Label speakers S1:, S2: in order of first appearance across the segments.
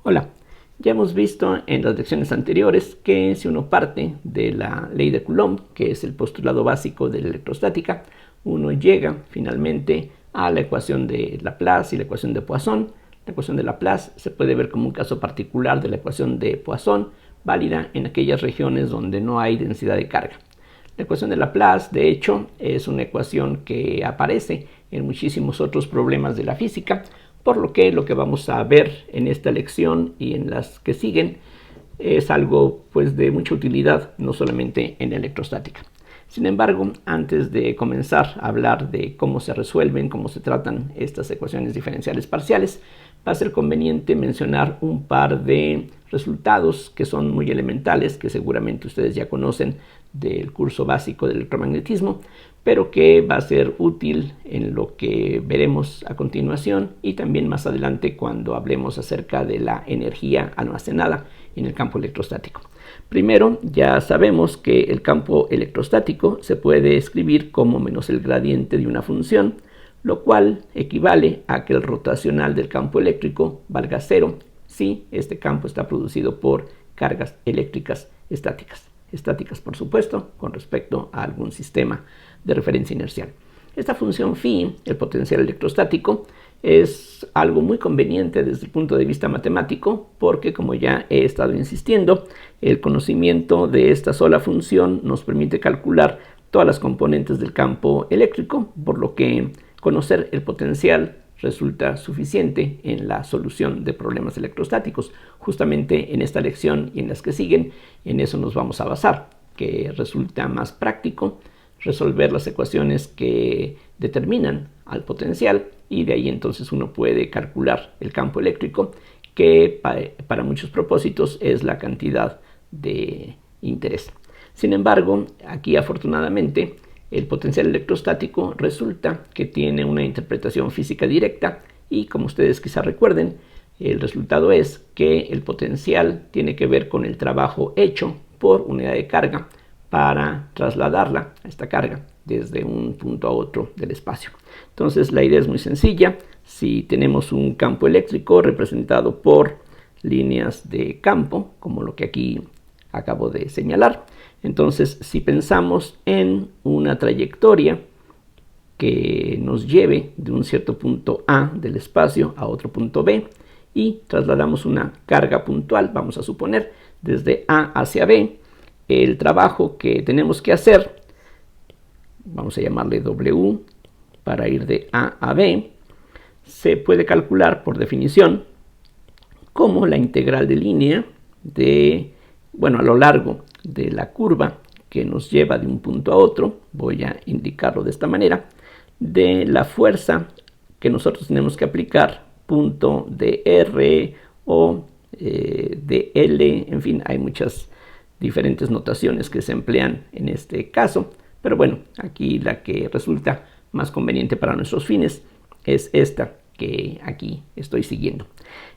S1: Hola, ya hemos visto en las lecciones anteriores que si uno parte de la ley de Coulomb, que es el postulado básico de la electrostática, uno llega finalmente a la ecuación de Laplace y la ecuación de Poisson. La ecuación de Laplace se puede ver como un caso particular de la ecuación de Poisson, válida en aquellas regiones donde no hay densidad de carga. La ecuación de Laplace, de hecho, es una ecuación que aparece en muchísimos otros problemas de la física, por lo que vamos a ver en esta lección y en las que siguen es algo de mucha utilidad, no solamente en electrostática. Sin embargo, antes de comenzar a hablar de cómo se resuelven, cómo se tratan estas ecuaciones diferenciales parciales, va a ser conveniente mencionar un par de resultados que son muy elementales, que seguramente ustedes ya conocen del curso básico de electromagnetismo, pero que va a ser útil en lo que veremos a continuación y también más adelante cuando hablemos acerca de la energía almacenada en el campo electrostático. Primero, ya sabemos que el campo electrostático se puede escribir como menos el gradiente de una función, lo cual equivale a que el rotacional del campo eléctrico valga cero si este campo está producido por cargas eléctricas estáticas. Estáticas, por supuesto, con respecto a algún sistema de referencia inercial. Esta función phi, el potencial electrostático, es algo muy conveniente desde el punto de vista matemático porque, como ya he estado insistiendo, el conocimiento de esta sola función nos permite calcular todas las componentes del campo eléctrico, por lo que conocer el potencial resulta suficiente en la solución de problemas electrostáticos. Justamente en esta lección y en las que siguen, en eso nos vamos a basar, que resulta más práctico resolver las ecuaciones que determinan al potencial y de ahí entonces uno puede calcular el campo eléctrico, que para muchos propósitos es la cantidad de interés. Sin embargo, aquí afortunadamente el potencial electrostático resulta que tiene una interpretación física directa y, como ustedes quizá recuerden, el resultado es que el potencial tiene que ver con el trabajo hecho por unidad de carga para trasladarla a esta carga desde un punto a otro del espacio. Entonces la idea es muy sencilla. Si tenemos un campo eléctrico representado por líneas de campo, como lo que aquí acabo de señalar, entonces si pensamos en una trayectoria que nos lleve de un cierto punto A del espacio a otro punto B y trasladamos una carga puntual, vamos a suponer, desde A hacia B, el trabajo que tenemos que hacer, vamos a llamarle W, para ir de A a B, se puede calcular por definición como la integral de línea a lo largo de la curva que nos lleva de un punto a otro, voy a indicarlo de esta manera, de la fuerza que nosotros tenemos que aplicar, punto de R o de L, en fin, hay muchas diferentes notaciones que se emplean en este caso, pero bueno, aquí la que resulta más conveniente para nuestros fines es esta que aquí estoy siguiendo.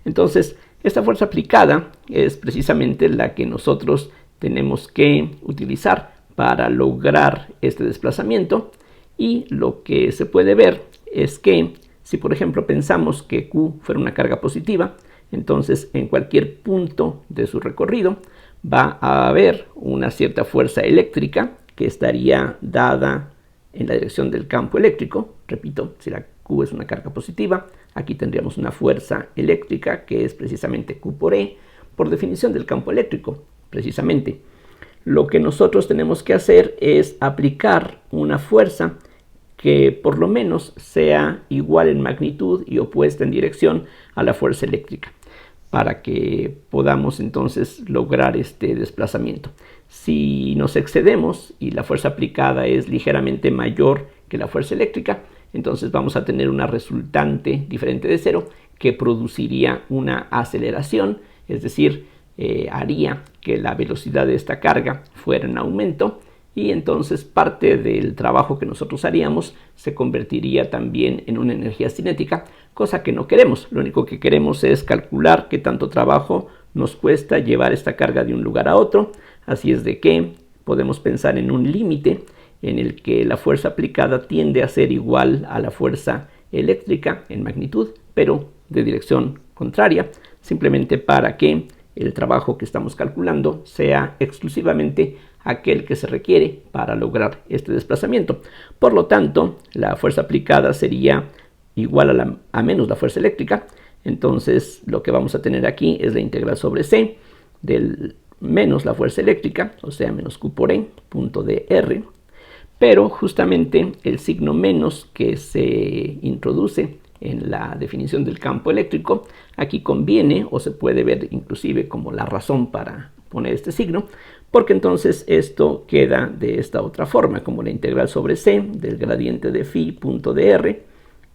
S1: Entonces, esta fuerza aplicada es precisamente la que nosotros tenemos que utilizar para lograr este desplazamiento, y lo que se puede ver es que si por ejemplo pensamos que Q fuera una carga positiva, entonces en cualquier punto de su recorrido va a haber una cierta fuerza eléctrica que estaría dada en la dirección del campo eléctrico. Repito, si la Q es una carga positiva, aquí tendríamos una fuerza eléctrica que es precisamente Q por E, por definición del campo eléctrico, precisamente. Lo que nosotros tenemos que hacer es aplicar una fuerza que por lo menos sea igual en magnitud y opuesta en dirección a la fuerza eléctrica, para que podamos entonces lograr este desplazamiento. Si nos excedemos y la fuerza aplicada es ligeramente mayor que la fuerza eléctrica, entonces vamos a tener una resultante diferente de cero que produciría una aceleración, es decir, haría que la velocidad de esta carga fuera en aumento, y entonces parte del trabajo que nosotros haríamos se convertiría también en una energía cinética, cosa que no queremos. Lo único que queremos es calcular qué tanto trabajo nos cuesta llevar esta carga de un lugar a otro, así es de que podemos pensar en un límite en el que la fuerza aplicada tiende a ser igual a la fuerza eléctrica en magnitud, pero de dirección contraria. simplemente para que el trabajo que estamos calculando sea exclusivamente aquel que se requiere para lograr este desplazamiento. Por lo tanto, la fuerza aplicada sería igual a menos la fuerza eléctrica. Entonces, lo que vamos a tener aquí es la integral sobre C del menos la fuerza eléctrica, o sea, menos Q por E, punto de R. Pero justamente el signo menos que se introduce en la definición del campo eléctrico, aquí conviene o se puede ver inclusive como la razón para poner este signo, porque entonces esto queda de esta otra forma, como la integral sobre C del gradiente de phi punto de R,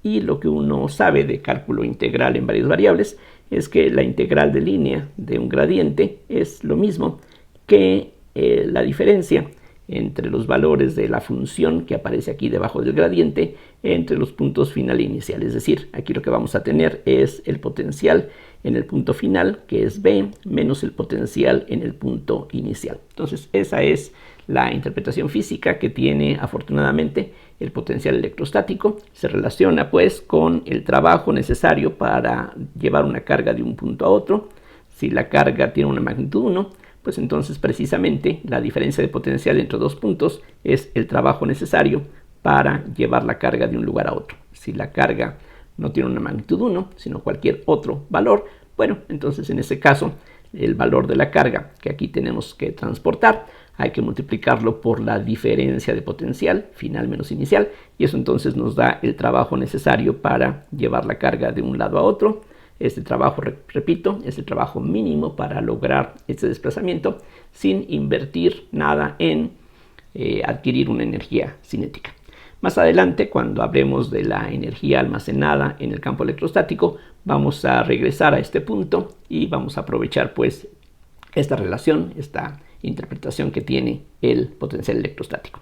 S1: y lo que uno sabe de cálculo integral en varias variables es que la integral de línea de un gradiente es lo mismo que la diferencia entre los valores de la función que aparece aquí debajo del gradiente entre los puntos final e inicial. Es decir, aquí lo que vamos a tener es el potencial en el punto final, que es B, menos el potencial en el punto inicial. Entonces, esa es la interpretación física que tiene afortunadamente el potencial electrostático. Se relaciona pues con el trabajo necesario para llevar una carga de un punto a otro. Si la carga tiene una magnitud 1, pues entonces precisamente la diferencia de potencial entre dos puntos es el trabajo necesario para llevar la carga de un lugar a otro. Si la carga no tiene una magnitud 1, sino cualquier otro valor, bueno, entonces en ese caso el valor de la carga que aquí tenemos que transportar hay que multiplicarlo por la diferencia de potencial final menos inicial, y eso entonces nos da el trabajo necesario para llevar la carga de un lado a otro. Este trabajo, repito, es el trabajo mínimo para lograr este desplazamiento sin invertir nada en adquirir una energía cinética. Más adelante, cuando hablemos de la energía almacenada en el campo electrostático, vamos a regresar a este punto y vamos a aprovechar pues esta relación, esta interpretación que tiene el potencial electrostático.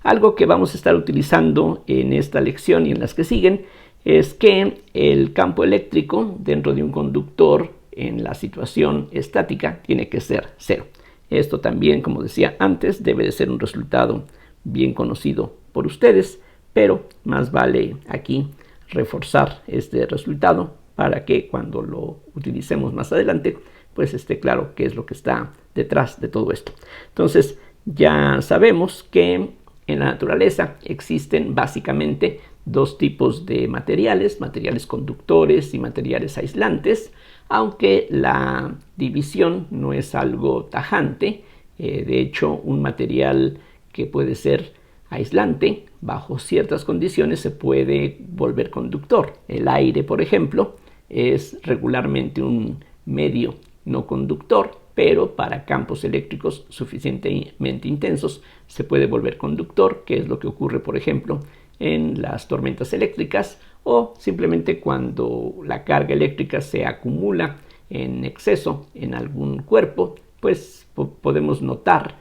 S1: Algo que vamos a estar utilizando en esta lección y en las que siguen es que el campo eléctrico dentro de un conductor en la situación estática tiene que ser cero. Esto también, como decía antes, debe de ser un resultado bien conocido por ustedes, pero más vale aquí reforzar este resultado para que cuando lo utilicemos más adelante, pues esté claro qué es lo que está detrás de todo esto. Entonces, ya sabemos que en la naturaleza existen básicamente dos tipos de materiales conductores y materiales aislantes, aunque la división no es algo tajante. De hecho, un material que puede ser aislante, bajo ciertas condiciones se puede volver conductor. El aire, por ejemplo, es regularmente un medio no conductor, pero para campos eléctricos suficientemente intensos se puede volver conductor, que es lo que ocurre, por ejemplo, en las tormentas eléctricas, o simplemente cuando la carga eléctrica se acumula en exceso en algún cuerpo, pues podemos notar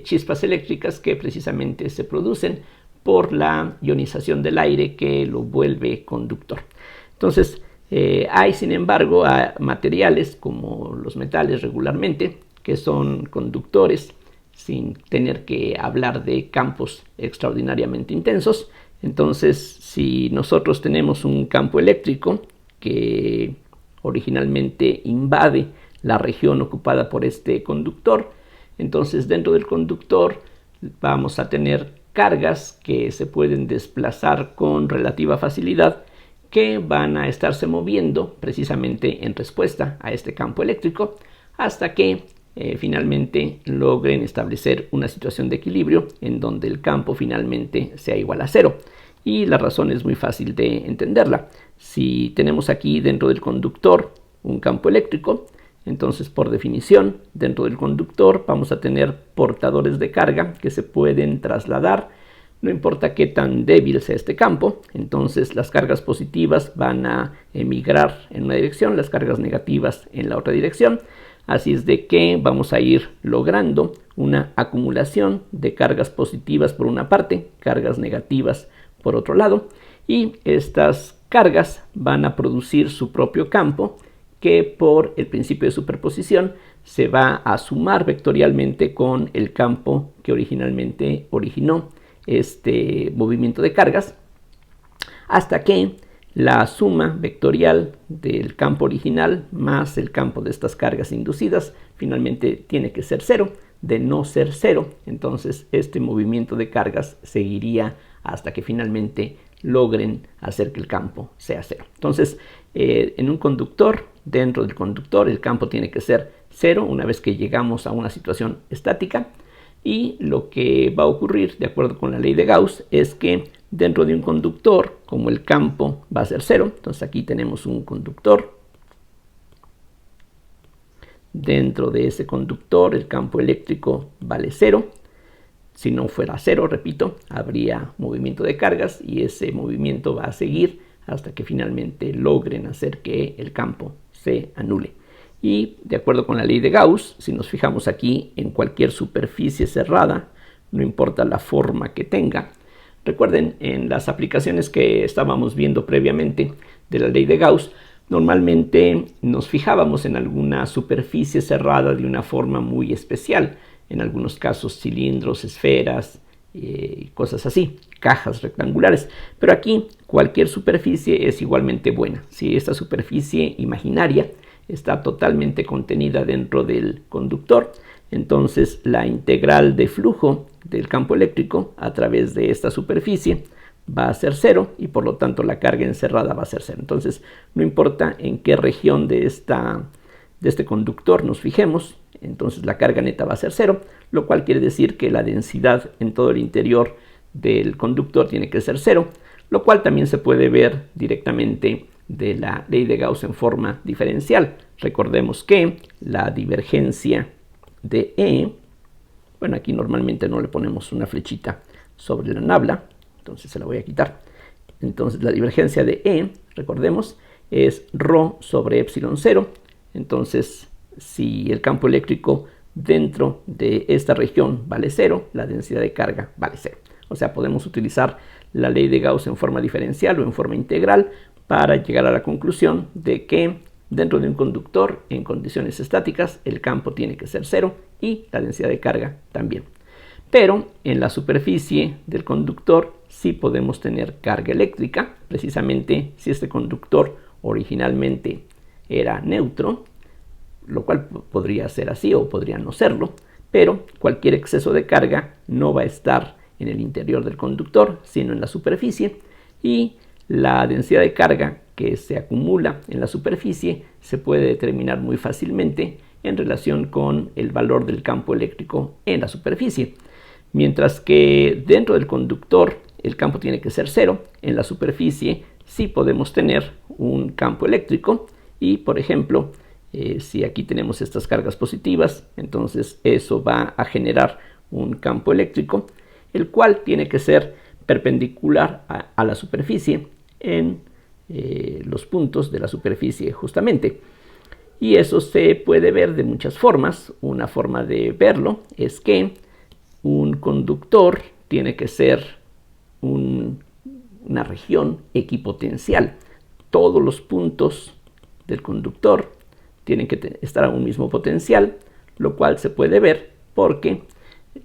S1: chispas eléctricas que precisamente se producen por la ionización del aire que lo vuelve conductor. Entonces, hay sin embargo materiales como los metales regularmente que son conductores sin tener que hablar de campos extraordinariamente intensos. Entonces, si nosotros tenemos un campo eléctrico que originalmente invade la región ocupada por este conductor, entonces dentro del conductor vamos a tener cargas que se pueden desplazar con relativa facilidad, que van a estarse moviendo precisamente en respuesta a este campo eléctrico hasta que finalmente logren establecer una situación de equilibrio en donde el campo finalmente sea igual a cero. Y la razón es muy fácil de entenderla. Si tenemos aquí dentro del conductor un campo eléctrico, entonces por definición dentro del conductor vamos a tener portadores de carga que se pueden trasladar, no importa qué tan débil sea este campo. Entonces las cargas positivas van a emigrar en una dirección, las cargas negativas en la otra dirección. Así es de que vamos a ir logrando una acumulación de cargas positivas por una parte, cargas negativas por otro lado, y estas cargas van a producir su propio campo que por el principio de superposición se va a sumar vectorialmente con el campo que originalmente originó este movimiento de cargas, hasta que la suma vectorial del campo original más el campo de estas cargas inducidas finalmente tiene que ser 0. De no ser 0, entonces este movimiento de cargas seguiría hasta que finalmente logren hacer que el campo sea 0. Entonces, en un conductor, dentro del conductor, el campo tiene que ser 0 una vez que llegamos a una situación estática. Y lo que va a ocurrir, de acuerdo con la ley de Gauss, es que dentro de un conductor, como el campo va a ser 0, entonces aquí tenemos un conductor. Dentro de ese conductor, el campo eléctrico vale 0. Si no fuera 0, repito, habría movimiento de cargas y ese movimiento va a seguir hasta que finalmente logren hacer que el campo se anule. Y de acuerdo con la ley de Gauss, si nos fijamos aquí en cualquier superficie cerrada, no importa la forma que tenga. Recuerden, en las aplicaciones que estábamos viendo previamente de la ley de Gauss, normalmente nos fijábamos en alguna superficie cerrada de una forma muy especial. En algunos casos cilindros, esferas, cosas así, cajas rectangulares. Pero aquí cualquier superficie es igualmente buena. Si esta superficie imaginaria está totalmente contenida dentro del conductor, entonces la integral de flujo del campo eléctrico a través de esta superficie va a ser 0 y por lo tanto la carga encerrada va a ser 0. Entonces no importa en qué región de este conductor nos fijemos, entonces la carga neta va a ser 0, lo cual quiere decir que la densidad en todo el interior del conductor tiene que ser 0, lo cual también se puede ver directamente de la ley de Gauss en forma diferencial. Recordemos que la divergencia de E, bueno, aquí normalmente no le ponemos una flechita sobre la nabla, entonces se la voy a quitar. Entonces la divergencia de E, recordemos, es ρ sobre epsilon 0. Entonces, si el campo eléctrico dentro de esta región vale 0, la densidad de carga vale 0. O sea, podemos utilizar la ley de Gauss en forma diferencial o en forma integral para llegar a la conclusión de que dentro de un conductor en condiciones estáticas el campo tiene que ser 0 y la densidad de carga también. Pero en la superficie del conductor sí podemos tener carga eléctrica, precisamente si este conductor originalmente era neutro, lo cual podría ser así o podría no serlo, pero cualquier exceso de carga no va a estar en el interior del conductor, sino en la superficie, y la densidad de carga que se acumula en la superficie se puede determinar muy fácilmente en relación con el valor del campo eléctrico en la superficie. Mientras que dentro del conductor el campo tiene que ser 0, en la superficie sí podemos tener un campo eléctrico y, por ejemplo, si aquí tenemos estas cargas positivas, entonces eso va a generar un campo eléctrico, el cual tiene que ser perpendicular a la superficie en los puntos de la superficie justamente. Y eso se puede ver de muchas formas. Una forma de verlo es que un conductor tiene que ser una región equipotencial. Todos los puntos del conductor tienen que estar a un mismo potencial, lo cual se puede ver porque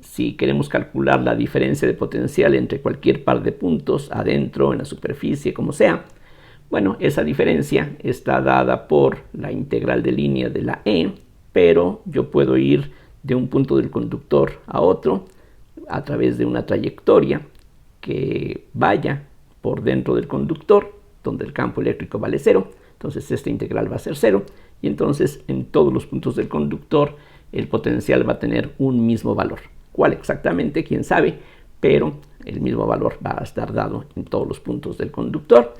S1: si queremos calcular la diferencia de potencial entre cualquier par de puntos, adentro, en la superficie, como sea, bueno, esa diferencia está dada por la integral de línea de la E, pero yo puedo ir de un punto del conductor a otro a través de una trayectoria que vaya por dentro del conductor, donde el campo eléctrico vale 0, entonces esta integral va a ser 0, y entonces en todos los puntos del conductor el potencial va a tener un mismo valor. ¿Cuál exactamente? Quién sabe, pero el mismo valor va a estar dado en todos los puntos del conductor.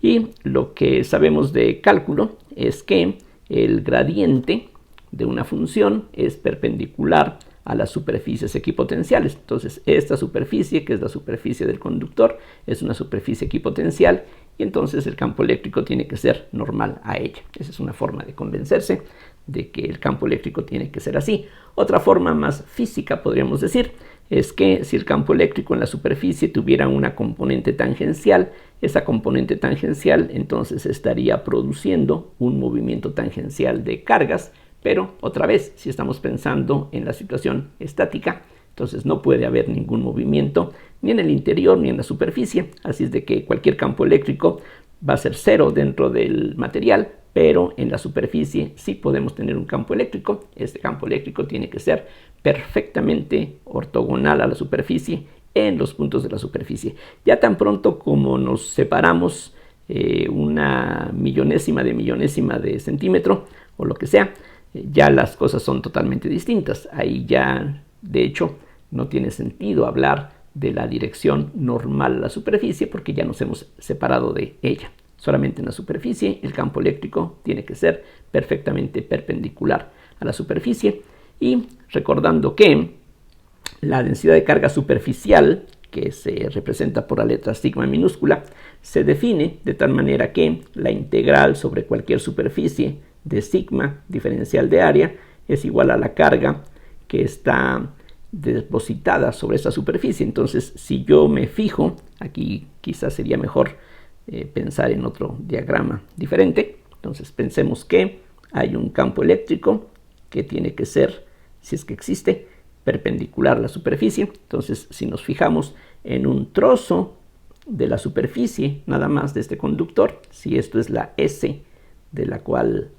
S1: Y lo que sabemos de cálculo es que el gradiente de una función es perpendicular a las superficies equipotenciales. Entonces esta superficie, que es la superficie del conductor, es una superficie equipotencial y entonces el campo eléctrico tiene que ser normal a ella. Esa es una forma de convencerse de que el campo eléctrico tiene que ser así. Otra forma más física, podríamos decir, es que si el campo eléctrico en la superficie tuviera una componente tangencial, esa componente tangencial entonces estaría produciendo un movimiento tangencial de cargas, pero otra vez, si estamos pensando en la situación estática, entonces no puede haber ningún movimiento ni en el interior ni en la superficie, así es de que cualquier campo eléctrico va a ser 0 dentro del material, pero en la superficie sí podemos tener un campo eléctrico. Este campo eléctrico tiene que ser perfectamente ortogonal a la superficie en los puntos de la superficie. Ya tan pronto como nos separamos una millonésima de centímetro o lo que sea, ya las cosas son totalmente distintas. Ahí ya, de hecho, no tiene sentido hablar de la dirección normal a la superficie porque ya nos hemos separado de ella. Solamente en la superficie el campo eléctrico tiene que ser perfectamente perpendicular a la superficie. Y recordando que la densidad de carga superficial, que se representa por la letra sigma minúscula, se define de tal manera que la integral sobre cualquier superficie de sigma diferencial de área es igual a la carga que está depositada sobre esa superficie. Entonces, si yo me fijo, aquí quizás sería mejor pensar en otro diagrama diferente. Entonces, pensemos que hay un campo eléctrico que tiene que ser, si es que existe, perpendicular a la superficie. Entonces, si nos fijamos en un trozo de la superficie, nada más de este conductor, si esto es la S de la cual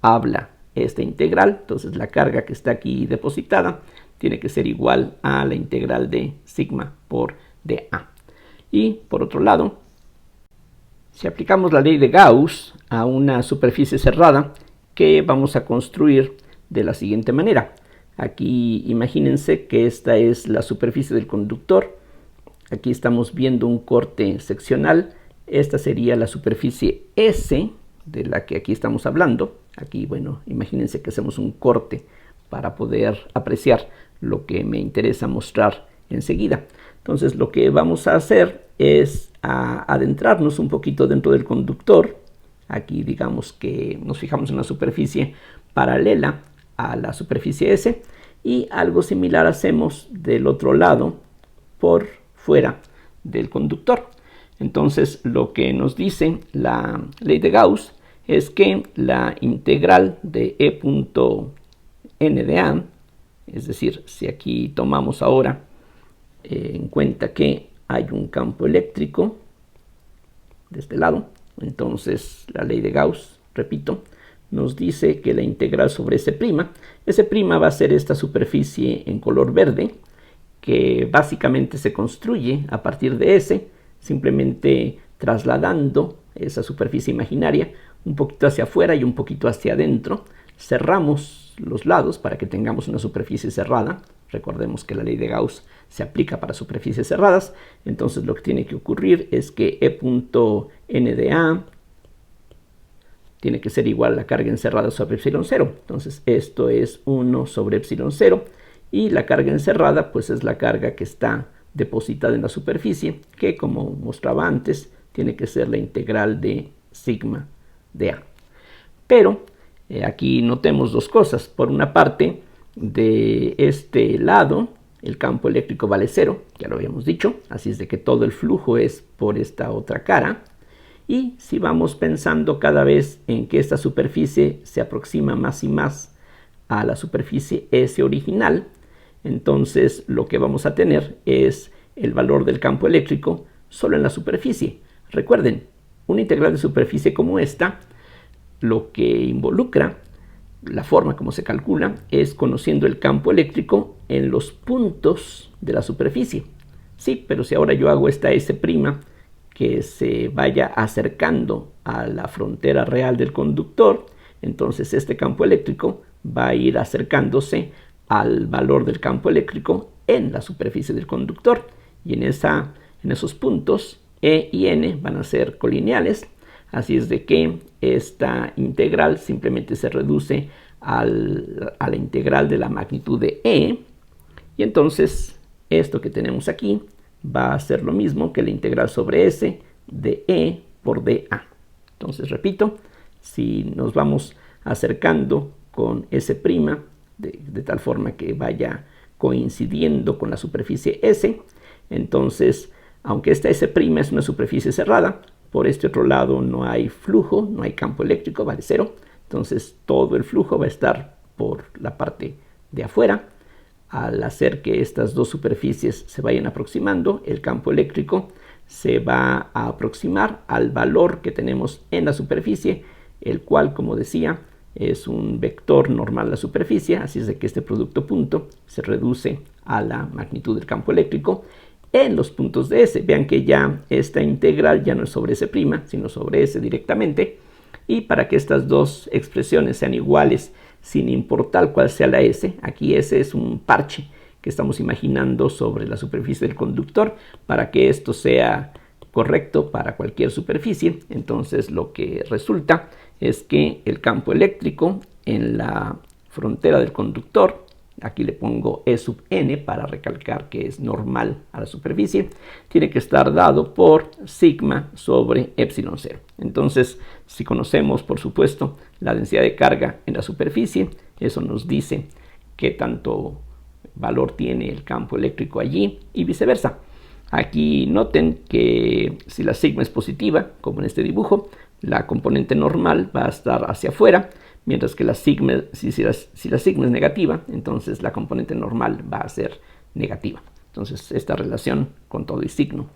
S1: habla esta integral, entonces la carga que está aquí depositada tiene que ser igual a la integral de sigma por dA. Y por otro lado, si aplicamos la ley de Gauss a una superficie cerrada, que vamos a construir de la siguiente manera. Aquí imagínense que esta es la superficie del conductor. Aquí estamos viendo un corte seccional. Esta sería la superficie S de la que aquí estamos hablando. Aquí, bueno, imagínense que hacemos un corte para poder apreciar lo que me interesa mostrar enseguida. Entonces, lo que vamos a hacer es adentrarnos un poquito dentro del conductor. Aquí digamos que nos fijamos en una superficie paralela a la superficie S y algo similar hacemos del otro lado por fuera del conductor. Entonces, lo que nos dice la ley de Gauss es que la integral de E punto n de A, es decir, si aquí tomamos ahora en cuenta que hay un campo eléctrico de este lado, entonces la ley de Gauss, repito, nos dice que la integral sobre S', S' va a ser esta superficie en color verde, que básicamente se construye a partir de S, simplemente trasladando esa superficie imaginaria un poquito hacia afuera y un poquito hacia adentro. Cerramos los lados para que tengamos una superficie cerrada. Recordemos que la ley de Gauss se aplica para superficies cerradas. Entonces lo que tiene que ocurrir es que E punto n de A tiene que ser igual a la carga encerrada sobre epsilon 0. Entonces esto es 1 sobre epsilon 0. Y la carga encerrada pues es la carga que está depositada en la superficie, que como mostraba antes, tiene que ser la integral de sigma de A. Pero aquí notemos dos cosas. Por una parte, de este lado, el campo eléctrico vale 0, ya lo habíamos dicho, así es de que todo el flujo es por esta otra cara. Y si vamos pensando cada vez en que esta superficie se aproxima más y más a la superficie S original, entonces lo que vamos a tener es el valor del campo eléctrico solo en la superficie. Recuerden, una integral de superficie como esta, lo que involucra, la forma como se calcula, es conociendo el campo eléctrico en los puntos de la superficie. Sí, pero si ahora yo hago esta S' que se vaya acercando a la frontera real del conductor, entonces este campo eléctrico va a ir acercándose al valor del campo eléctrico en la superficie del conductor. Y en esos puntos E y N van a ser colineales. Así es de que esta integral simplemente se reduce a la integral de la magnitud de E. Y entonces esto que tenemos aquí va a ser lo mismo que la integral sobre S de E por dA. Entonces, repito, si nos vamos acercando con S' de tal forma que vaya coincidiendo con la superficie S, entonces, aunque esta S' es una superficie cerrada, por este otro lado no hay flujo, no hay campo eléctrico, vale 0. Entonces todo el flujo va a estar por la parte de afuera. Al hacer que estas dos superficies se vayan aproximando, el campo eléctrico se va a aproximar al valor que tenemos en la superficie, el cual, como decía, es un vector normal a la superficie, así es de que este producto punto se reduce a la magnitud del campo eléctrico en los puntos de S. Vean que ya esta integral ya no es sobre S', sino sobre S directamente. Y para que estas dos expresiones sean iguales, sin importar cuál sea la S, aquí S es un parche que estamos imaginando sobre la superficie del conductor. Para que esto sea correcto para cualquier superficie, entonces lo que resulta es que el campo eléctrico en la frontera del conductor, aquí le pongo E sub n para recalcar que es normal a la superficie, tiene que estar dado por sigma sobre epsilon 0. Entonces, si conocemos, por supuesto, la densidad de carga en la superficie, eso nos dice qué tanto valor tiene el campo eléctrico allí y viceversa. Aquí noten que si la sigma es positiva, como en este dibujo, la componente normal va a estar hacia afuera, mientras que la sigma, si la sigma es negativa, entonces la componente normal va a ser negativa. Entonces esta relación con todo y signo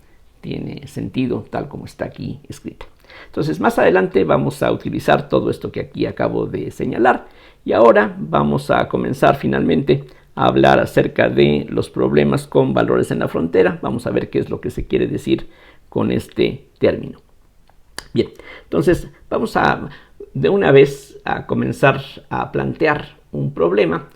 S1: tiene sentido tal como está aquí escrita. Entonces más adelante vamos a utilizar todo esto que aquí acabo de señalar y ahora vamos a comenzar finalmente a hablar acerca de los problemas con valores en la frontera. Vamos a ver qué es lo que se quiere decir con este término. Bien, entonces vamos de una vez a comenzar a plantear un problema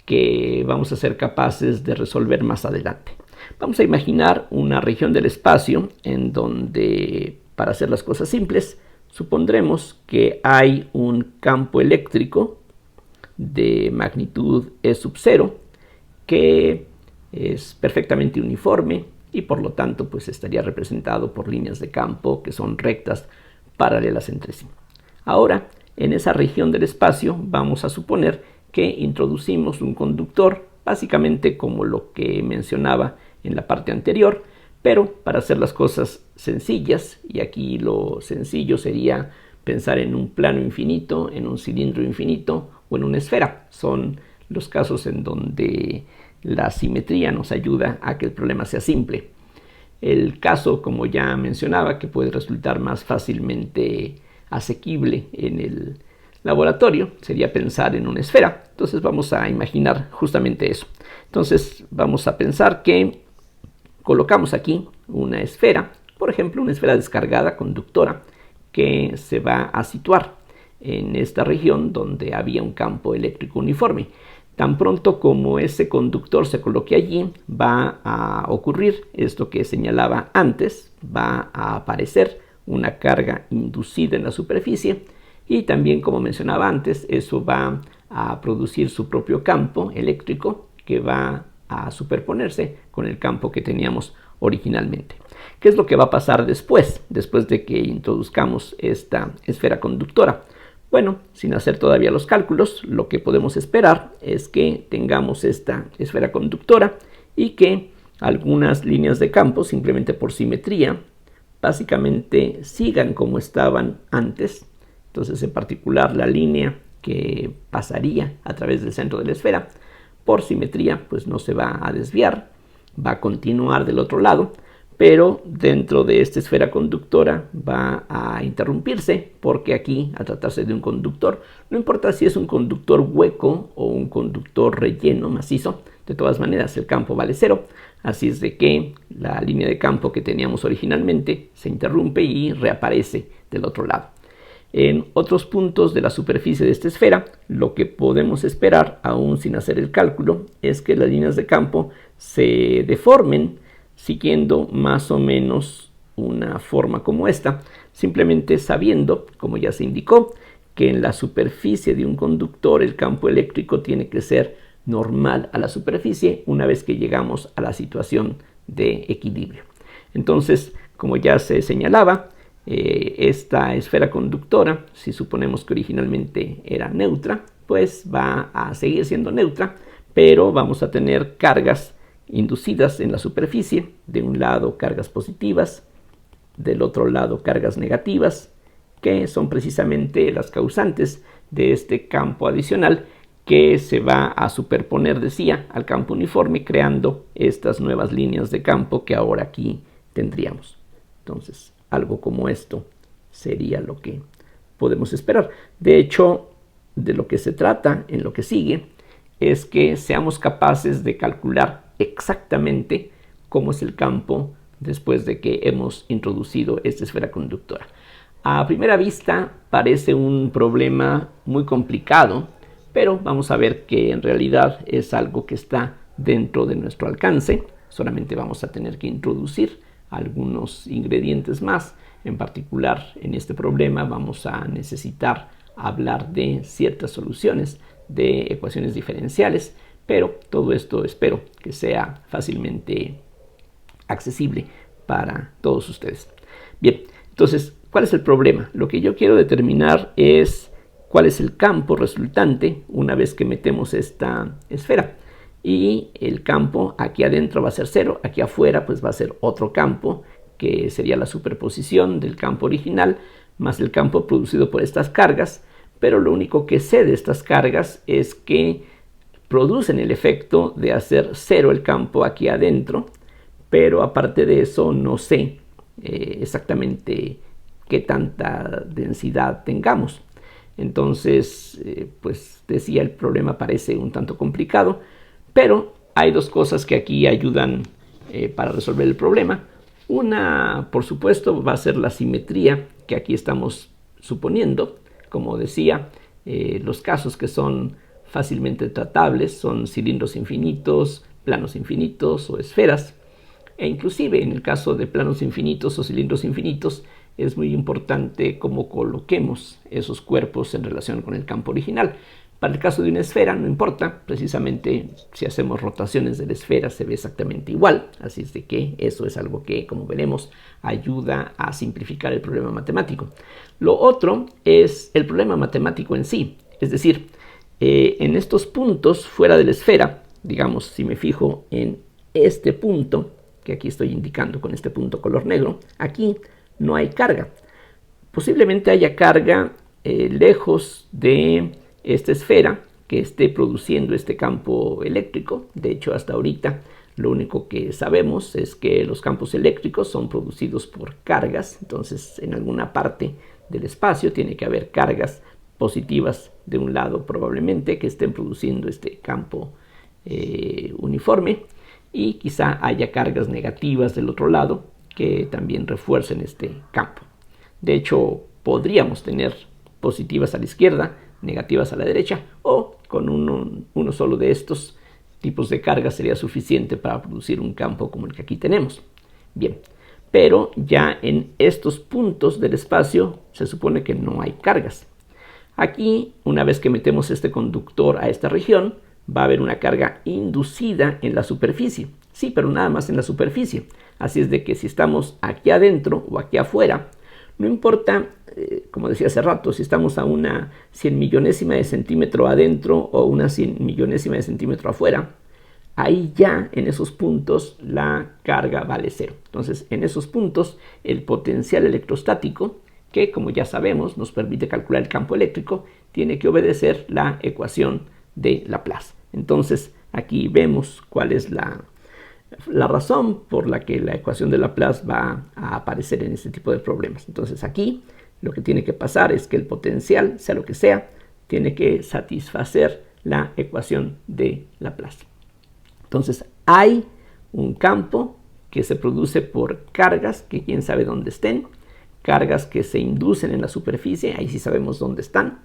S1: que vamos a ser capaces de resolver más adelante. Vamos a imaginar una región del espacio en donde, para hacer las cosas simples, supondremos que hay un campo eléctrico de magnitud E sub 0 que es perfectamente uniforme y por lo tanto pues estaría representado por líneas de campo que son rectas paralelas entre sí. Ahora, en esa región del espacio vamos a suponer que introducimos un conductor, básicamente como lo que mencionaba en la parte anterior, pero para hacer las cosas sencillas, y aquí lo sencillo sería pensar en un plano infinito, en un cilindro infinito o en una esfera. Son los casos en donde la simetría nos ayuda a que el problema sea simple. El caso, como ya mencionaba, que puede resultar más fácilmente asequible en el laboratorio, sería pensar en una esfera. Entonces vamos a imaginar justamente eso. Entonces vamos a pensar que colocamos aquí una esfera, por ejemplo, una esfera descargada conductora, que se va a situar en esta región donde había un campo eléctrico uniforme. Tan pronto como ese conductor se coloque allí, va a ocurrir esto que señalaba antes, va a aparecer una carga inducida en la superficie y también, como mencionaba antes, eso va a producir su propio campo eléctrico que va a superponerse con el campo que teníamos originalmente. ¿Qué es lo que va a pasar después de que introduzcamos esta esfera conductora? Bueno, sin hacer todavía los cálculos, lo que podemos esperar es que tengamos esta esfera conductora y que algunas líneas de campo, simplemente por simetría, básicamente sigan como estaban antes. Entonces, en particular, la línea que pasaría a través del centro de la esfera, por simetría, pues no se va a desviar, va a continuar del otro lado, pero dentro de esta esfera conductora va a interrumpirse porque aquí, al tratarse de un conductor, no importa si es un conductor hueco o un conductor relleno macizo, de todas maneras el campo vale 0, así es de que la línea de campo que teníamos originalmente se interrumpe y reaparece del otro lado. En otros puntos de la superficie de esta esfera, lo que podemos esperar, aún sin hacer el cálculo, es que las líneas de campo se deformen siguiendo más o menos una forma como esta, simplemente sabiendo, como ya se indicó, que en la superficie de un conductor el campo eléctrico tiene que ser normal a la superficie una vez que llegamos a la situación de equilibrio. Entonces, como ya se señalaba, esta esfera conductora, si suponemos que originalmente era neutra, pues va a seguir siendo neutra, pero vamos a tener cargas inducidas en la superficie, de un lado cargas positivas, del otro lado cargas negativas, que son precisamente las causantes de este campo adicional que se va a superponer, decía, al campo uniforme, creando estas nuevas líneas de campo que ahora aquí tendríamos. Entonces, algo como esto sería lo que podemos esperar. De hecho, de lo que se trata en lo que sigue es que seamos capaces de calcular exactamente cómo es el campo después de que hemos introducido esta esfera conductora. A primera vista parece un problema muy complicado, pero vamos a ver que en realidad es algo que está dentro de nuestro alcance. Solamente vamos a tener que introducir algunos ingredientes más. En particular, en este problema vamos a necesitar hablar de ciertas soluciones de ecuaciones diferenciales, pero todo esto espero que sea fácilmente accesible para todos ustedes. Bien, entonces, ¿cuál es el problema? Lo que yo quiero determinar es cuál es el campo resultante una vez que metemos esta esfera. Y el campo aquí adentro va a ser 0, aquí afuera pues va a ser otro campo, que sería la superposición del campo original más el campo producido por estas cargas, pero lo único que sé de estas cargas es que producen el efecto de hacer 0 el campo aquí adentro, pero aparte de eso no sé exactamente qué tanta densidad tengamos. Entonces, pues decía, el problema parece un tanto complicado, pero hay dos cosas que aquí ayudan para resolver el problema. Una, por supuesto, va a ser la simetría que aquí estamos suponiendo. Como decía, los casos que son fácilmente tratables son cilindros infinitos, planos infinitos o esferas. E inclusive en el caso de planos infinitos o cilindros infinitos es muy importante cómo coloquemos esos cuerpos en relación con el campo original. Para el caso de una esfera no importa, precisamente si hacemos rotaciones de la esfera se ve exactamente igual, así es de que eso es algo que, como veremos, ayuda a simplificar el problema matemático. Lo otro es el problema matemático en sí, es decir, en estos puntos fuera de la esfera, digamos, si me fijo en este punto, que aquí estoy indicando con este punto color negro, aquí no hay carga. Posiblemente haya carga lejos de esta esfera que esté produciendo este campo eléctrico. De hecho, hasta ahorita lo único que sabemos es que los campos eléctricos son producidos por cargas. Entonces, en alguna parte del espacio tiene que haber cargas positivas de un lado probablemente que estén produciendo este campo uniforme, y quizá haya cargas negativas del otro lado que también refuercen este campo. De hecho, podríamos tener positivas a la izquierda, negativas a la derecha, o con uno solo de estos tipos de carga sería suficiente para producir un campo como el que aquí tenemos. Bien, pero ya en estos puntos del espacio se supone que no hay cargas. Aquí, una vez que metemos este conductor a esta región, va a haber una carga inducida en la superficie. Sí, pero nada más en la superficie. Así es de que si estamos aquí adentro o aquí afuera, no importa, como decía hace rato, si estamos a una 100 millonésima de centímetro adentro o una 100 millonésima de centímetro afuera, ahí ya en esos puntos la carga vale 0. Entonces, en esos puntos, el potencial electrostático, que como ya sabemos nos permite calcular el campo eléctrico, tiene que obedecer la ecuación de Laplace. Entonces, aquí vemos cuál es la razón por la que la ecuación de Laplace va a aparecer en este tipo de problemas. Entonces, aquí lo que tiene que pasar es que el potencial, sea lo que sea, tiene que satisfacer la ecuación de Laplace. Entonces, hay un campo que se produce por cargas que quién sabe dónde estén, cargas que se inducen en la superficie, ahí sí sabemos dónde están.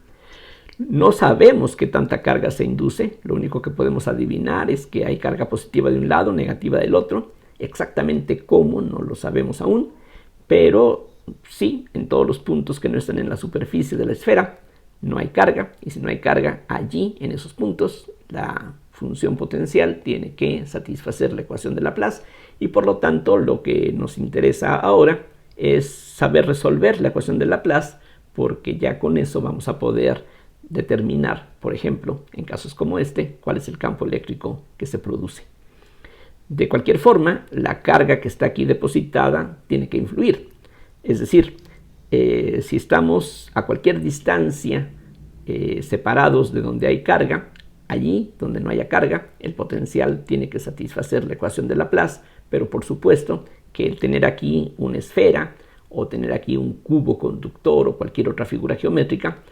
S1: No sabemos qué tanta carga se induce, lo único que podemos adivinar es que hay carga positiva de un lado, negativa del otro. Exactamente cómo no lo sabemos aún, pero sí, en todos los puntos que no están en la superficie de la esfera no hay carga, y si no hay carga allí, en esos puntos, la función potencial tiene que satisfacer la ecuación de Laplace, y por lo tanto lo que nos interesa ahora es saber resolver la ecuación de Laplace, porque ya con eso vamos a poder determinar, por ejemplo, en casos como este, cuál es el campo eléctrico que se produce. De cualquier forma, la carga que está aquí depositada tiene que influir. Es decir, si estamos a cualquier distancia separados de donde hay carga, allí donde no haya carga, el potencial tiene que satisfacer la ecuación de Laplace, pero por supuesto que el tener aquí una esfera o tener aquí un cubo conductor o cualquier otra figura geométrica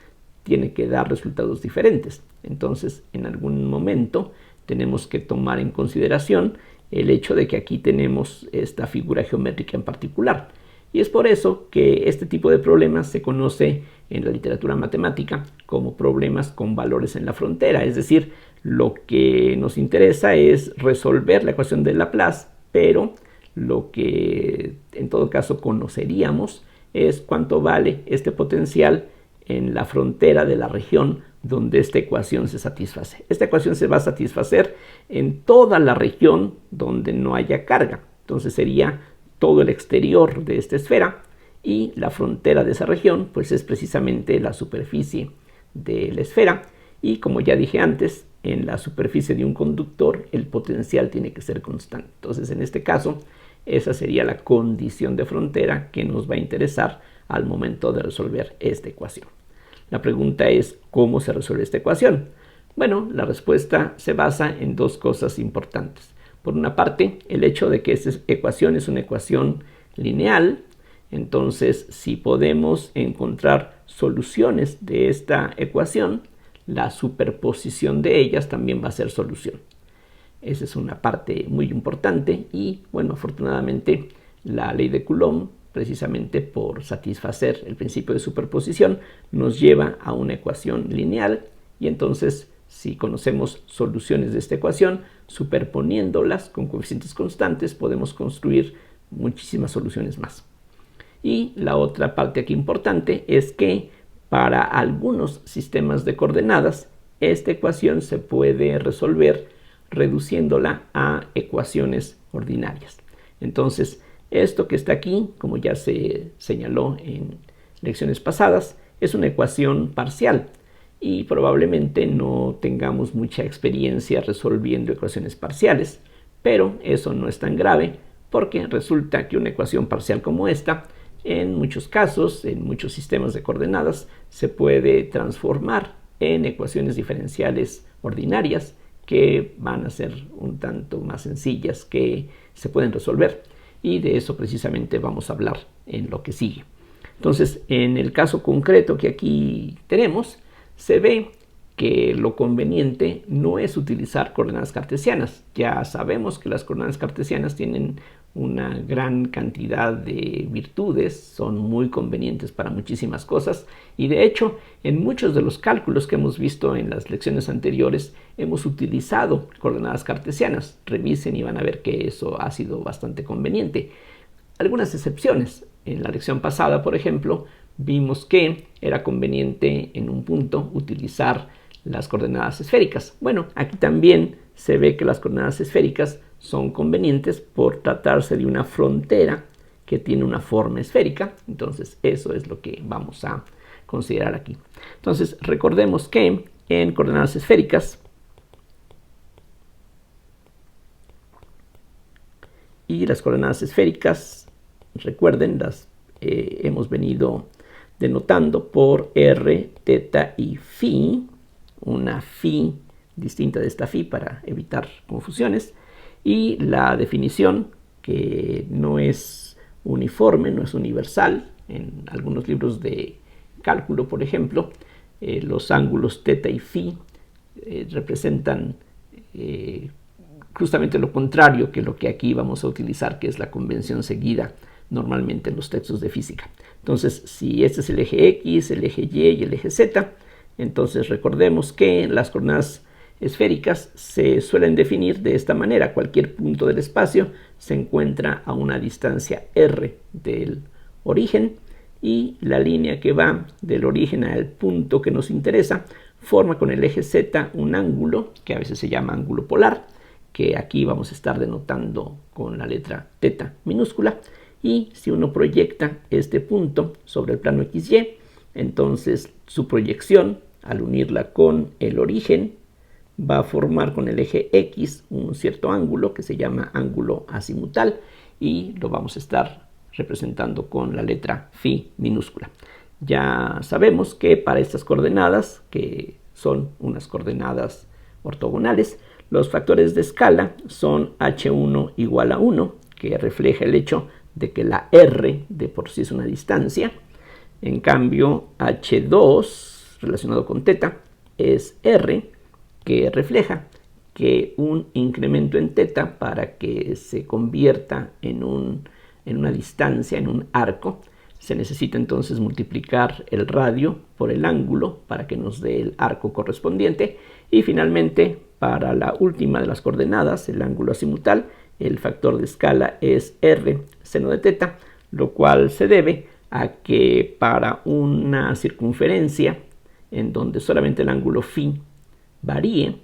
S1: tiene que dar resultados diferentes. Entonces, en algún momento tenemos que tomar en consideración el hecho de que aquí tenemos esta figura geométrica en particular. Y es por eso que este tipo de problemas se conoce en la literatura matemática como problemas con valores en la frontera. Es decir, lo que nos interesa es resolver la ecuación de Laplace, pero lo que en todo caso conoceríamos es cuánto vale este potencial en la frontera de la región donde esta ecuación se satisface. Esta ecuación se va a satisfacer en toda la región donde no haya carga. Entonces sería todo el exterior de esta esfera y la frontera de esa región pues es precisamente la superficie de la esfera. Y como ya dije antes, en la superficie de un conductor el potencial tiene que ser constante. Entonces en este caso esa sería la condición de frontera que nos va a interesar al momento de resolver esta ecuación. La pregunta es, ¿cómo se resuelve esta ecuación? Bueno, la respuesta se basa en dos cosas importantes. Por una parte, el hecho de que esta ecuación es una ecuación lineal. Entonces, si podemos encontrar soluciones de esta ecuación, la superposición de ellas también va a ser solución. Esa es una parte muy importante y, bueno, afortunadamente la ley de Coulomb, precisamente por satisfacer el principio de superposición, nos lleva a una ecuación lineal y entonces si conocemos soluciones de esta ecuación, superponiéndolas con coeficientes constantes, podemos construir muchísimas soluciones más. Y la otra parte aquí importante es que para algunos sistemas de coordenadas, esta ecuación se puede resolver reduciéndola a ecuaciones ordinarias. Entonces, esto que está aquí, como ya se señaló en lecciones pasadas, es una ecuación parcial y probablemente no tengamos mucha experiencia resolviendo ecuaciones parciales, pero eso no es tan grave porque resulta que una ecuación parcial como esta, en muchos casos, en muchos sistemas de coordenadas, se puede transformar en ecuaciones diferenciales ordinarias que van a ser un tanto más sencillas, que se pueden resolver. Y de eso precisamente vamos a hablar en lo que sigue. Entonces, en el caso concreto que aquí tenemos, se ve que lo conveniente no es utilizar coordenadas cartesianas. Ya sabemos que las coordenadas cartesianas tienen una gran cantidad de virtudes, son muy convenientes para muchísimas cosas y de hecho en muchos de los cálculos que hemos visto en las lecciones anteriores hemos utilizado coordenadas cartesianas. Revisen y van a ver que eso ha sido bastante conveniente. Algunas excepciones. En la lección pasada, por ejemplo, vimos que era conveniente en un punto utilizar las coordenadas esféricas. Bueno, aquí también se ve que las coordenadas esféricas son convenientes por tratarse de una frontera que tiene una forma esférica. Entonces, eso es lo que vamos a considerar aquí. Entonces, recordemos que en coordenadas esféricas y las coordenadas esféricas, recuerden, las hemos venido denotando por r, teta y phi, una phi distinta de esta phi para evitar confusiones, y la definición que no es uniforme, no es universal. En algunos libros de cálculo, por ejemplo, los ángulos teta y phi representan justamente lo contrario que lo que aquí vamos a utilizar, que es la convención seguida normalmente en los textos de física. Entonces, si este es el eje X, el eje Y y el eje Z, entonces recordemos que las coordenadas esféricas se suelen definir de esta manera. Cualquier punto del espacio se encuentra a una distancia r del origen y la línea que va del origen al punto que nos interesa forma con el eje Z un ángulo que a veces se llama ángulo polar, que aquí vamos a estar denotando con la letra teta minúscula. Y si uno proyecta este punto sobre el plano XY, entonces su proyección, al unirla con el origen, va a formar con el eje X un cierto ángulo que se llama ángulo azimutal y lo vamos a estar representando con la letra phi minúscula. Ya sabemos que para estas coordenadas, que son unas coordenadas ortogonales, los factores de escala son h1 igual a 1, que refleja el hecho de que la R de por sí es una distancia. En cambio, H2 relacionado con θ es R, que refleja que un incremento en θ, para que se convierta en una distancia, en un arco, se necesita entonces multiplicar el radio por el ángulo para que nos dé el arco correspondiente. Y finalmente, para la última de las coordenadas, el ángulo azimutal, el factor de escala es R seno de θ, lo cual se debe a que para una circunferencia en donde solamente el ángulo φ varíe,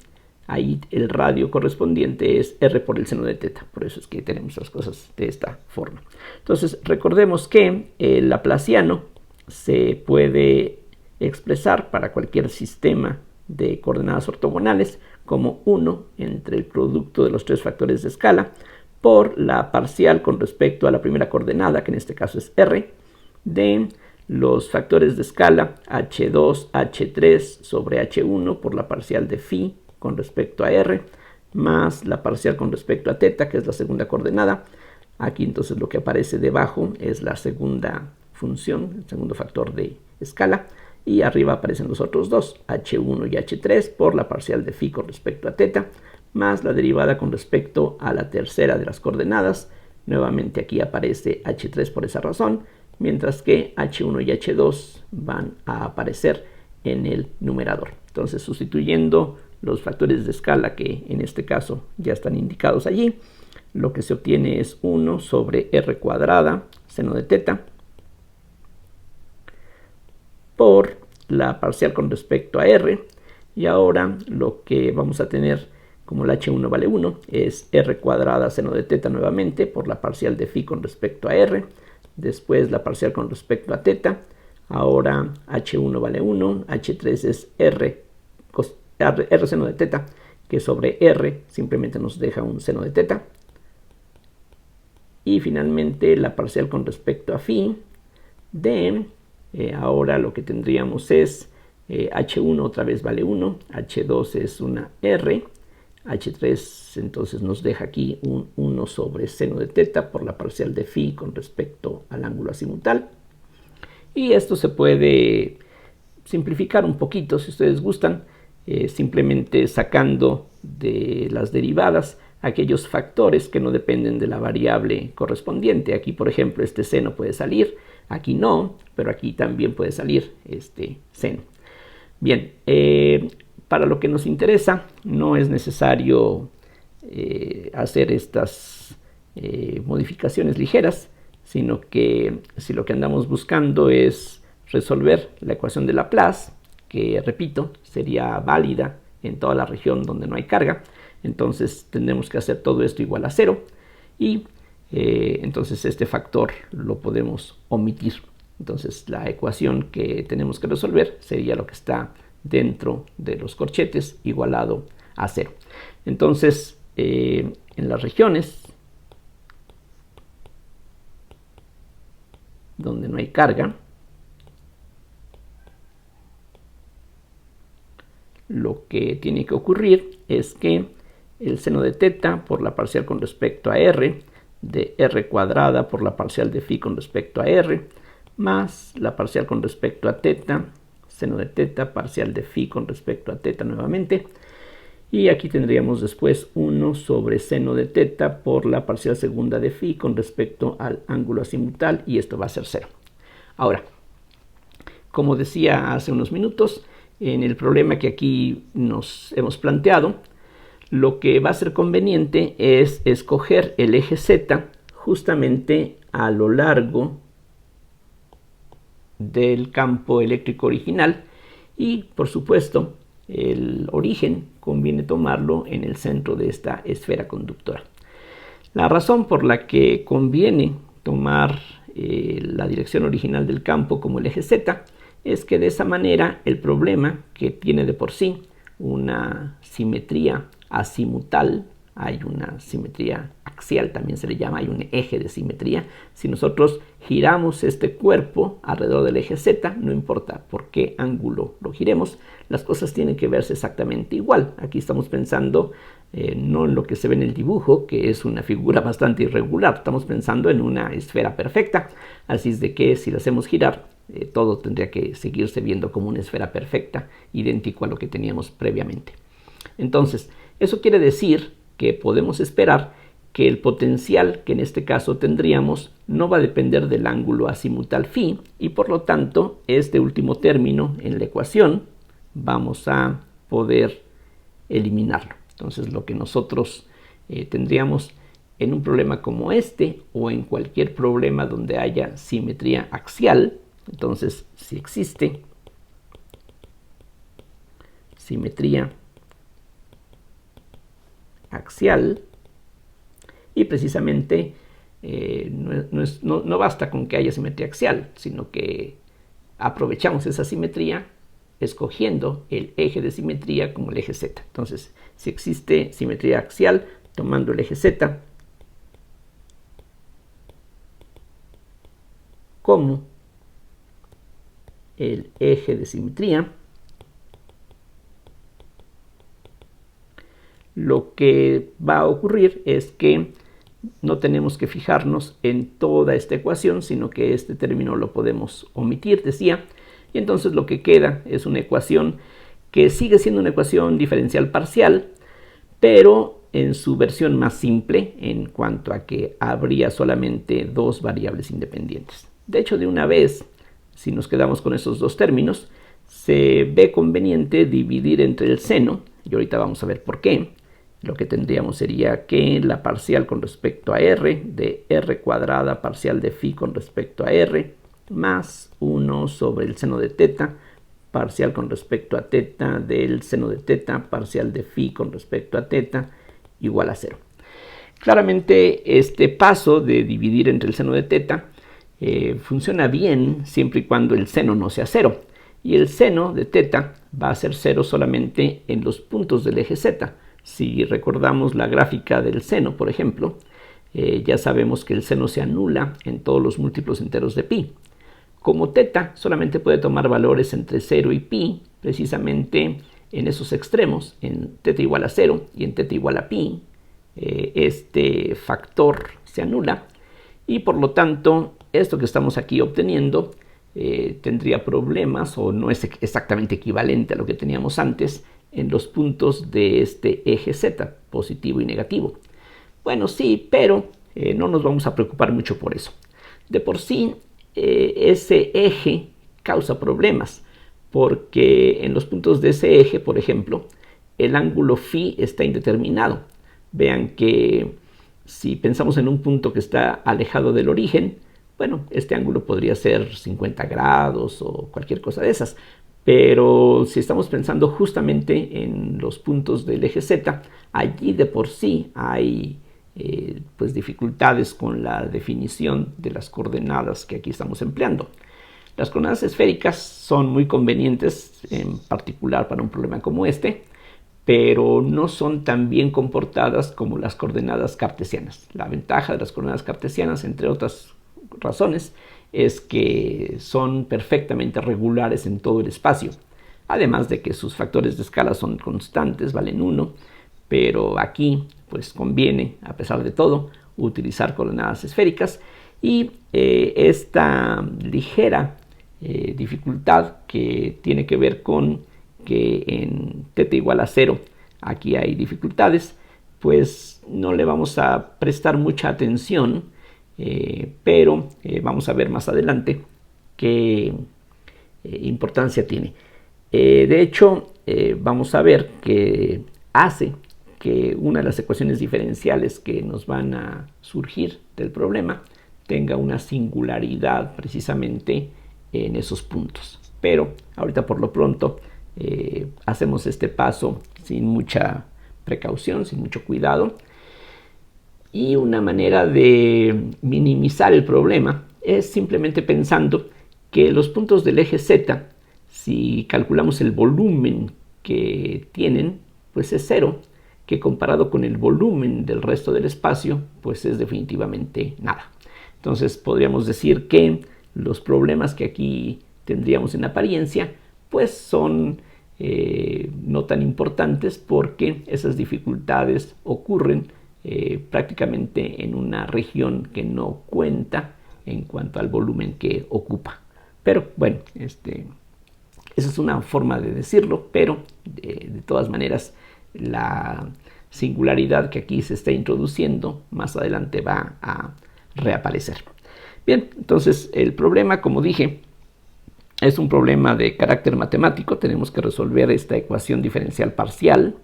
S1: ahí el radio correspondiente es R por el seno de θ. Por eso es que tenemos las cosas de esta forma. Entonces, recordemos que el laplaciano se puede expresar para cualquier sistema de coordenadas ortogonales como 1 entre el producto de los tres factores de escala por la parcial con respecto a la primera coordenada, que en este caso es R, de los factores de escala H2, H3 sobre H1 por la parcial de φ con respecto a R, más la parcial con respecto a θ, que es la segunda coordenada. Aquí entonces lo que aparece debajo es la segunda función, el segundo factor de escala, y arriba aparecen los otros dos, H1 y H3 por la parcial de φ con respecto a θ, más la derivada con respecto a la tercera de las coordenadas. Nuevamente aquí aparece H3 por esa razón, mientras que H1 y H2 van a aparecer en el numerador. Entonces, sustituyendo los factores de escala, que en este caso ya están indicados allí, lo que se obtiene es 1 sobre R cuadrada seno de θ por la parcial con respecto a R. Y ahora lo que vamos a tener como el H1 vale 1 es R cuadrada seno de θ nuevamente por la parcial de φ con respecto a R. Después la parcial con respecto a θ. Ahora H1 vale 1, H3 es R seno de θ, que sobre R simplemente nos deja un seno de θ. Y finalmente la parcial con respecto a φ de, ahora lo que tendríamos es H1 otra vez vale 1, H2 es una R, H3 entonces nos deja aquí un 1 sobre seno de θ por la parcial de φ con respecto al ángulo azimutal. Y esto se puede simplificar un poquito si ustedes gustan, simplemente sacando de las derivadas aquellos factores que no dependen de la variable correspondiente. Aquí, por ejemplo, este seno puede salir, aquí no, pero aquí también puede salir este seno. Bien, para lo que nos interesa no es necesario hacer estas modificaciones ligeras, sino que si lo que andamos buscando es resolver la ecuación de Laplace, que repito, sería válida en toda la región donde no hay carga, entonces tendremos que hacer todo esto igual a 0 y entonces este factor lo podemos omitir. Entonces la ecuación que tenemos que resolver sería lo que está dentro de los corchetes igualado a 0. Entonces en las regiones donde no hay carga, lo que tiene que ocurrir es que el seno de θ por la parcial con respecto a R, de R cuadrada por la parcial de φ con respecto a R, más la parcial con respecto a θ, seno de θ, parcial de φ con respecto a θ nuevamente. Y aquí tendríamos después 1 sobre seno de θ por la parcial segunda de φ con respecto al ángulo azimutal, y esto va a ser 0. Ahora, como decía hace unos minutos, en el problema que aquí nos hemos planteado, lo que va a ser conveniente es escoger el eje Z justamente a lo largo del campo eléctrico original, y por supuesto el origen conviene tomarlo en el centro de esta esfera conductora. La razón por la que conviene tomar la dirección original del campo como el eje Z es que de esa manera el problema, que tiene de por sí una simetría azimutal, hay una simetría axial, también se le llama, hay un eje de simetría. Si nosotros giramos este cuerpo alrededor del eje Z, no importa por qué ángulo lo giremos, las cosas tienen que verse exactamente igual. Aquí estamos pensando no en lo que se ve en el dibujo, que es una figura bastante irregular, estamos pensando en una esfera perfecta, así es de que si la hacemos girar, todo tendría que seguirse viendo como una esfera perfecta, idéntico a lo que teníamos previamente. Entonces, eso quiere decir que podemos esperar que el potencial que en este caso tendríamos no va a depender del ángulo azimutal phi, y por lo tanto este último término en la ecuación vamos a poder eliminarlo. Entonces lo que nosotros tendríamos en un problema como este, o en cualquier problema donde haya simetría axial, entonces si existe simetría axial, y precisamente no basta con que haya simetría axial, sino que aprovechamos esa simetría escogiendo el eje de simetría como el eje Z. Entonces, si existe simetría axial, tomando el eje Z como el eje de simetría, lo que va a ocurrir es que no tenemos que fijarnos en toda esta ecuación, sino que este término lo podemos omitir, decía, y entonces lo que queda es una ecuación que sigue siendo una ecuación diferencial parcial, pero en su versión más simple, en cuanto a que habría solamente dos variables independientes. De hecho, de una vez, si nos quedamos con esos dos términos, se ve conveniente dividir entre el seno, y ahorita vamos a ver por qué. Lo que tendríamos sería que la parcial con respecto a r de r cuadrada parcial de phi con respecto a r más 1 sobre el seno de teta parcial con respecto a teta del seno de teta parcial de phi con respecto a teta igual a 0. Claramente este paso de dividir entre el seno de teta funciona bien siempre y cuando el seno no sea 0. Y el seno de teta va a ser 0 solamente en los puntos del eje Z. Si recordamos la gráfica del seno, por ejemplo, ya sabemos que el seno se anula en todos los múltiplos enteros de pi. Como teta solamente puede tomar valores entre 0 y pi, precisamente en esos extremos, en teta igual a 0 y en teta igual a pi, este factor se anula, y por lo tanto esto que estamos aquí obteniendo tendría problemas, o no es exactamente equivalente a lo que teníamos antes, en los puntos de este eje Z, positivo y negativo. Bueno, sí, pero no nos vamos a preocupar mucho por eso. De por sí, ese eje causa problemas, porque en los puntos de ese eje, por ejemplo, el ángulo phi está indeterminado. Vean que si pensamos en un punto que está alejado del origen, bueno, este ángulo podría ser 50 grados o cualquier cosa de esas. Pero si estamos pensando justamente en los puntos del eje Z, allí de por sí hay pues dificultades con la definición de las coordenadas que aquí estamos empleando. Las coordenadas esféricas son muy convenientes, en particular para un problema como este, pero no son tan bien comportadas como las coordenadas cartesianas. La ventaja de las coordenadas cartesianas, entre otras razones, es que son perfectamente regulares en todo el espacio, además de que sus factores de escala son constantes, valen 1, pero aquí pues conviene, a pesar de todo, utilizar coordenadas esféricas, y esta ligera dificultad que tiene que ver con que en teta igual a 0 aquí hay dificultades, pues no le vamos a prestar mucha atención, pero vamos a ver más adelante qué importancia tiene. De hecho, vamos a ver que hace que una de las ecuaciones diferenciales que nos van a surgir del problema tenga una singularidad precisamente en esos puntos. Pero ahorita por lo pronto hacemos este paso sin mucha precaución, sin mucho cuidado. Y una manera de minimizar el problema es simplemente pensando que los puntos del eje Z, si calculamos el volumen que tienen, pues es 0. que comparado con el volumen del resto del espacio, pues es definitivamente nada. Entonces podríamos decir que los problemas que aquí tendríamos en apariencia, pues son no tan importantes, porque esas dificultades ocurren prácticamente en una región que no cuenta en cuanto al volumen que ocupa. Pero bueno, esa es una forma de decirlo, pero de todas maneras la singularidad que aquí se está introduciendo más adelante va a reaparecer. Bien, entonces el problema, como dije, es un problema de carácter matemático. Tenemos que resolver esta ecuación diferencial parcial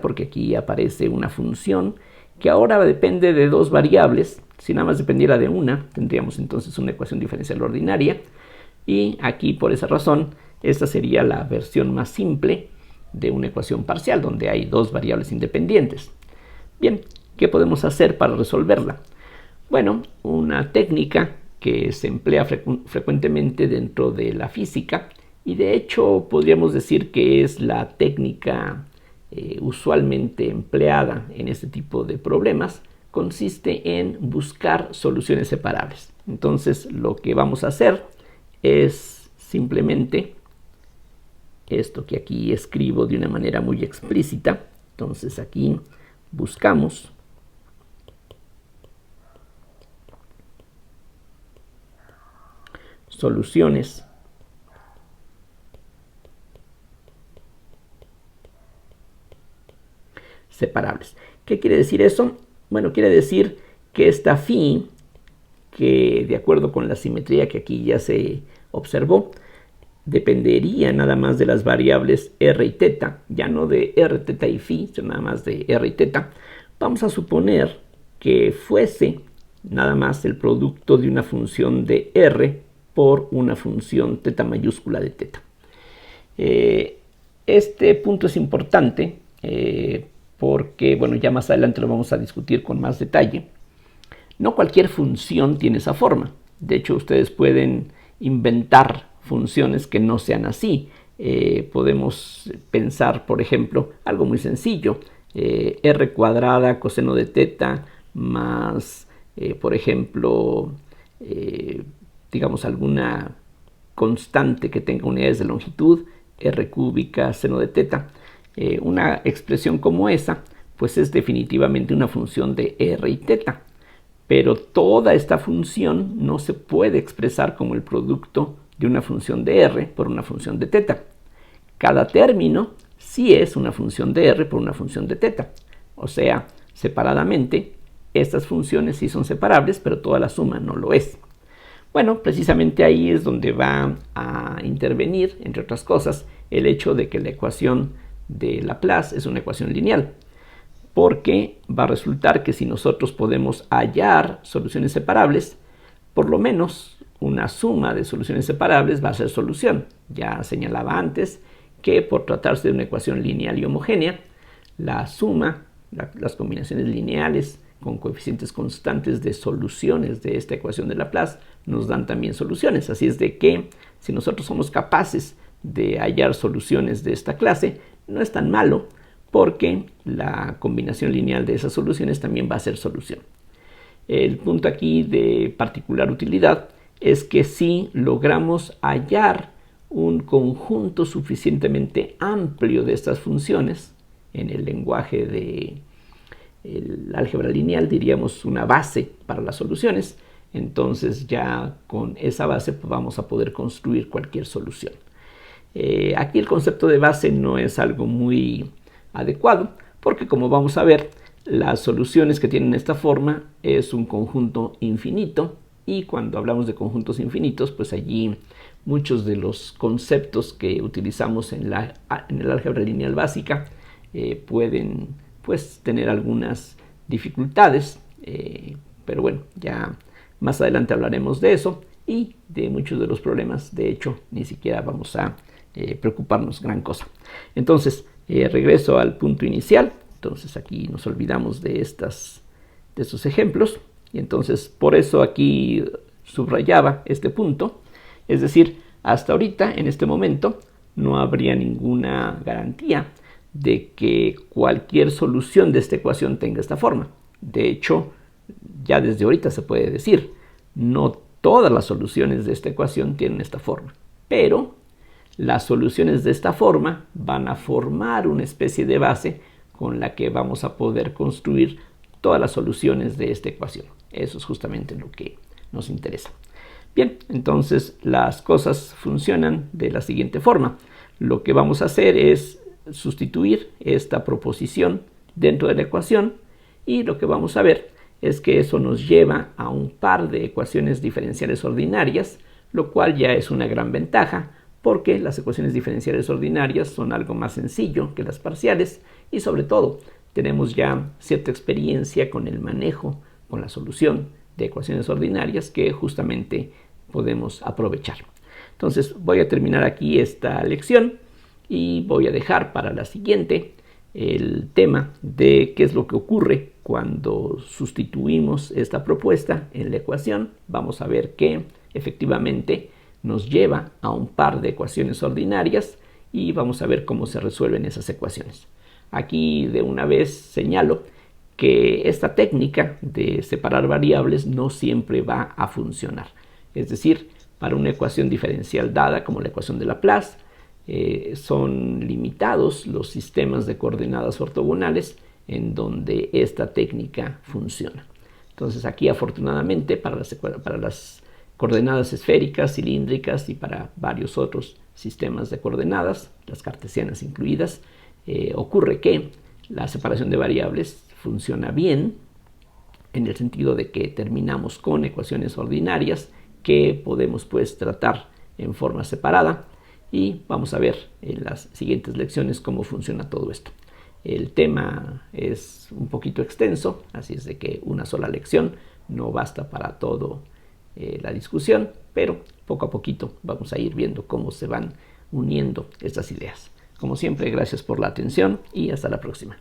S1: porque aquí aparece una función que ahora depende de dos variables. Si nada más dependiera de una, tendríamos entonces una ecuación diferencial ordinaria, y aquí por esa razón esta sería la versión más simple de una ecuación parcial donde hay dos variables independientes. Bien, ¿qué podemos hacer para resolverla? Bueno, una técnica que se emplea frecuentemente dentro de la física, y de hecho podríamos decir que es la técnica usualmente empleada en este tipo de problemas, consiste en buscar soluciones separables. Entonces lo que vamos a hacer es simplemente esto que aquí escribo de una manera muy explícita. Entonces aquí buscamos soluciones separables. ¿Qué quiere decir eso? Bueno, quiere decir que esta phi, que de acuerdo con la simetría que aquí ya se observó, dependería nada más de las variables r y θ, ya no de r, θ y phi, sino nada más de r y θ. Vamos a suponer que fuese nada más el producto de una función de r por una función θ mayúscula de θ. Este punto es importante porque, bueno, ya más adelante lo vamos a discutir con más detalle. No cualquier función tiene esa forma. De hecho, ustedes pueden inventar funciones que no sean así. Podemos pensar, por ejemplo, algo muy sencillo. R cuadrada coseno de θ más, por ejemplo, digamos alguna constante que tenga unidades de longitud, r cúbica seno de θ. Una expresión como esa, pues es definitivamente una función de r y θ. Pero toda esta función no se puede expresar como el producto de una función de r por una función de θ. Cada término sí es una función de r por una función de θ. O sea, separadamente, estas funciones sí son separables, pero toda la suma no lo es. Bueno, precisamente ahí es donde va a intervenir, entre otras cosas, el hecho de que la ecuación de Laplace es una ecuación lineal, porque va a resultar que si nosotros podemos hallar soluciones separables, por lo menos una suma de soluciones separables va a ser solución. Ya señalaba antes que por tratarse de una ecuación lineal y homogénea, la suma, las combinaciones lineales con coeficientes constantes de soluciones de esta ecuación de Laplace nos dan también soluciones. Así es de que si nosotros somos capaces de hallar soluciones de esta clase, no es tan malo, porque la combinación lineal de esas soluciones también va a ser solución. El punto aquí de particular utilidad es que si logramos hallar un conjunto suficientemente amplio de estas funciones, en el lenguaje de álgebra lineal diríamos una base para las soluciones, entonces ya con esa base pues vamos a poder construir cualquier solución. Aquí el concepto de base no es algo muy adecuado, porque como vamos a ver, las soluciones que tienen esta forma es un conjunto infinito, y cuando hablamos de conjuntos infinitos, pues allí muchos de los conceptos que utilizamos en el álgebra lineal básica pueden pues tener algunas dificultades, pero bueno, ya más adelante hablaremos de eso y de muchos de los problemas. De hecho, ni siquiera vamos a preocuparnos gran cosa. Entonces, regreso al punto inicial. Entonces aquí nos olvidamos de estos ejemplos, y entonces por eso aquí subrayaba este punto. Es decir, hasta ahorita, en este momento, no habría ninguna garantía de que cualquier solución de esta ecuación tenga esta forma. De hecho, ya desde ahorita se puede decir, no todas las soluciones de esta ecuación tienen esta forma, pero las soluciones de esta forma van a formar una especie de base con la que vamos a poder construir todas las soluciones de esta ecuación. Eso es justamente lo que nos interesa. Bien, entonces las cosas funcionan de la siguiente forma. Lo que vamos a hacer es sustituir esta proposición dentro de la ecuación y lo que vamos a ver es que eso nos lleva a un par de ecuaciones diferenciales ordinarias, lo cual ya es una gran ventaja porque las ecuaciones diferenciales ordinarias son algo más sencillo que las parciales y sobre todo tenemos ya cierta experiencia con el manejo, con la solución de ecuaciones ordinarias que justamente podemos aprovechar. Entonces voy a terminar aquí esta lección y voy a dejar para la siguiente el tema de qué es lo que ocurre cuando sustituimos esta propuesta en la ecuación. Vamos a ver que efectivamente nos lleva a un par de ecuaciones ordinarias y vamos a ver cómo se resuelven esas ecuaciones. Aquí de una vez señalo que esta técnica de separar variables no siempre va a funcionar. Es decir, para una ecuación diferencial dada como la ecuación de Laplace, son limitados los sistemas de coordenadas ortogonales en donde esta técnica funciona. Entonces aquí afortunadamente para las coordenadas esféricas, cilíndricas y para varios otros sistemas de coordenadas, las cartesianas incluidas, ocurre que la separación de variables funciona bien en el sentido de que terminamos con ecuaciones ordinarias que podemos pues tratar en forma separada y vamos a ver en las siguientes lecciones cómo funciona todo esto. El tema es un poquito extenso, así es de que una sola lección no basta para toda la discusión, pero poco a poquito vamos a ir viendo cómo se van uniendo estas ideas. Como siempre, gracias por la atención y hasta la próxima.